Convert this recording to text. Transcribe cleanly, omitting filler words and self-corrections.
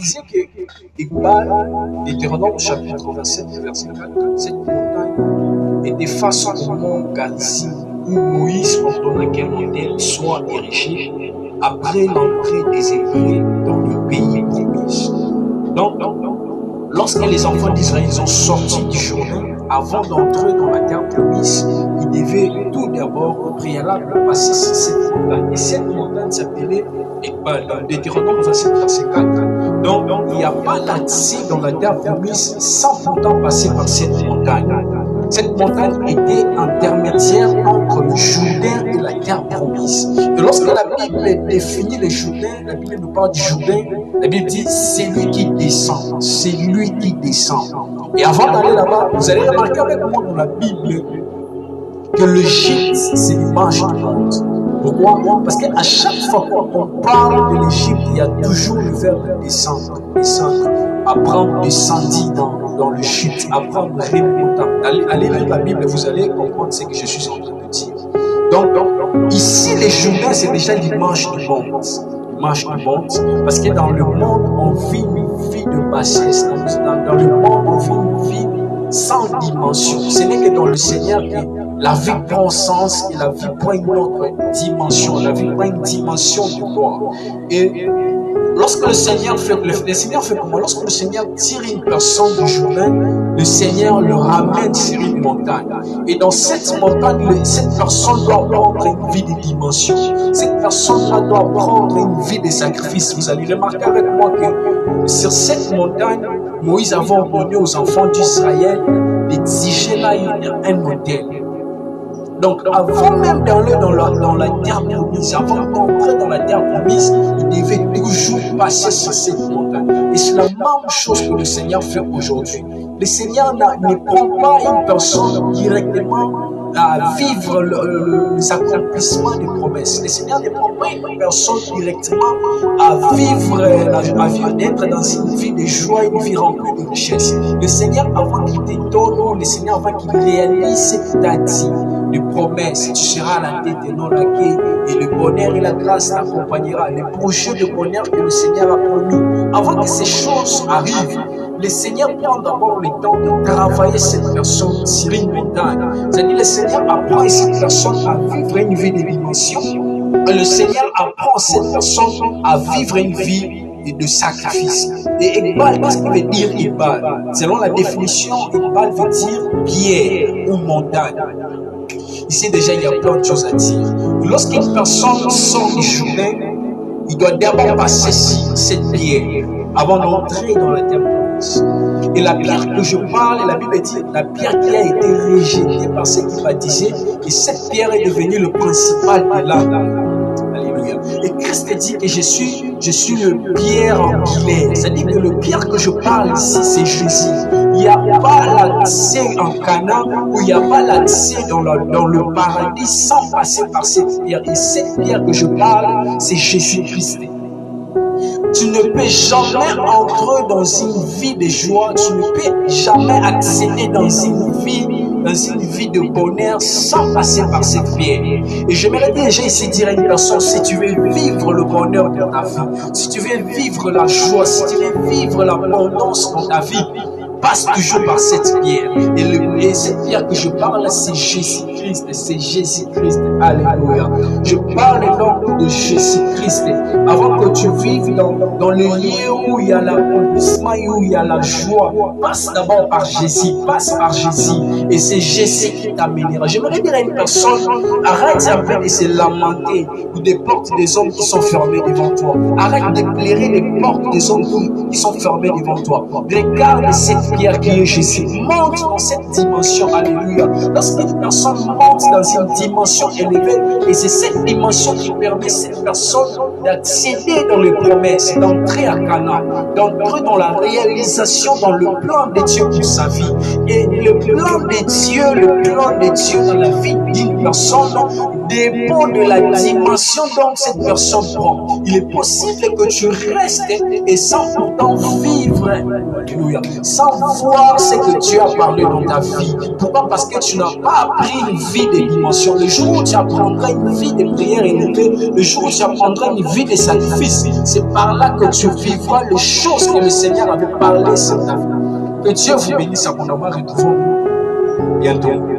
disais que Iqbal, Deutéronome chapitre 27, verset 4, cette montagne était face au mont Garizim, où Moïse ordonna qu'un modèle soit érigé après l'entrée des Hébreux dans le pays promis. Donc, lorsque les enfants d'Israël sont sortis du Jourdain, avant d'entrer dans la terre promise, ils devaient tout d'abord au préalable passer sur cette montagne. Et cette montagne s'appelait Ekbal, dans Deutéronome 27, verset 4. Donc, il n'y a pas l'accès dans la terre promise sans pourtant passer par cette montagne. Cette montagne était intermédiaire entre le Jourdain et la terre promise. Et lorsque la Bible définit le Jourdain, la Bible nous parle du Jourdain, la Bible dit c'est lui qui descend, c'est lui qui descend. Et avant d'aller là-bas, vous allez remarquer avec moi dans la Bible que l'Égypte, c'est l'image du monde. Pourquoi? Parce qu'à chaque fois qu'on parle de l'Égypte, il y a toujours le verbe descendre, descendre. Abraham descendit dans l'Égypte, Abraham remonta. Allez lire la Bible, vous allez comprendre ce que je suis en train de dire. Donc ici, les Jourdains, c'est déjà l'image du monde. L'image du monde, parce que dans le monde, on vit une vie de bassesse. Dans le monde, on vit une vie sans dimension. Ce n'est que dans le Seigneur que la vie prend sens et la vie prend une autre dimension. La vie prend une dimension de gloire. Et lorsque le Seigneur fait comment? Lorsque le Seigneur tire une personne du Jourdain, le Seigneur le ramène sur une montagne. Et dans cette montagne, cette personne doit prendre une vie de dimension. Cette personne-là doit prendre une vie de sacrifice. Vous allez remarquer avec moi que sur cette montagne, Moïse avait ordonné aux enfants d'Israël d'exiger là un modèle. Donc, avant même d'aller dans la terre promise, avant d'entrer dans la terre promise, il devait toujours passer sur cette montagne. Et c'est la même chose que le Seigneur fait aujourd'hui. Le Seigneur ne prend pas une personne directement à vivre les accomplissements des promesses. Le Seigneur ne prend pas une personne directement à vivre, à d'être dans une vie de joie, une vie remplie de richesse. Le Seigneur, avant qu'il te donne, le Seigneur, avant qu'il réalise ce qu'il t'a dit, les promesses, tu seras la tête et non la queue, et le bonheur et la grâce t'accompagnera. Les projets de bonheur que le Seigneur a promis, avant que ces choses arrivent, le Seigneur prend d'abord le temps de travailler cette personne sur une montagne. C'est-à-dire, le Seigneur apprend à cette personne à vivre une vie de dimension. Et le Seigneur apprend à cette personne à vivre une vie de sacrifice. Et Ekbal, qu'est-ce qu'il veut dire Ekbal? Selon la définition, Ekbal veut dire pierre ou montagne. Ici, déjà, il y a plein de choses à dire. Lorsqu'une personne sort du Jourdain, il doit d'abord passer sur cette pierre avant d'entrer dans la terre promise. Et la pierre que je parle, la Bible dit, la pierre qui a été rejetée par ceux qui baptisaient, et cette pierre est devenue le principal de l'âme. Alléluia. Et Christ dit que je suis le pierre angulaire. C'est-à-dire que le pierre que je parle ici, c'est Jésus. Il n'y a pas l'accès en Canaan, ou il n'y a pas l'accès dans le paradis sans passer par cette pierre. Et cette pierre que je parle, c'est Jésus-Christ. Tu ne peux jamais entrer dans une vie de joie, tu ne peux jamais accéder dans une vie de bonheur sans passer par cette pierre. Et j'aimerais déjà ici dire à une personne, si tu veux vivre le bonheur dans ta vie, si tu veux vivre la joie, si tu veux vivre l'abondance dans ta vie, passe toujours par cette pierre. Et cette pierre que je parle, c'est Jésus-Christ. C'est Jésus-Christ. Alléluia. Je parle donc de Jésus-Christ. Avant que tu vives dans le lieu où il y a l'accomplissement, où il y a la joie, passe d'abord par Jésus. Passe par Jésus. Et c'est Jésus qui t'amènera. J'aimerais dire à une personne, arrête après de se lamenter ou des portes des hommes qui sont fermées devant toi. Arrête de plairer les portes des hommes qui sont fermées devant toi. Regarde cette pierre qui est Jésus. Monte dans cette dimension. Alléluia. Lorsqu'une personne monte dans une dimension élevée, et c'est cette dimension qui permet à cette personne d'accéder dans les promesses, d'entrer à Canaan, d'entrer dans la réalisation, dans le plan de Dieu pour sa vie. Et le plan de Dieu dans la vie d'une personne dépend de la dimension dont cette personne prend. Il est possible que tu restes et sans pourtant vivre, alléluia, sans voir ce que Dieu a parlé dans ta vie. Pourquoi? Parce que tu n'as pas appris une vie de dimension, le jour où tu apprendras une vie de prière élevée, le jour où tu apprendras une vie de sacrifice, c'est par là que tu vivras les choses que le Seigneur avait parlé sur ta vie. Que Dieu vous bénisse abondamment. Retrouvons-nous bientôt.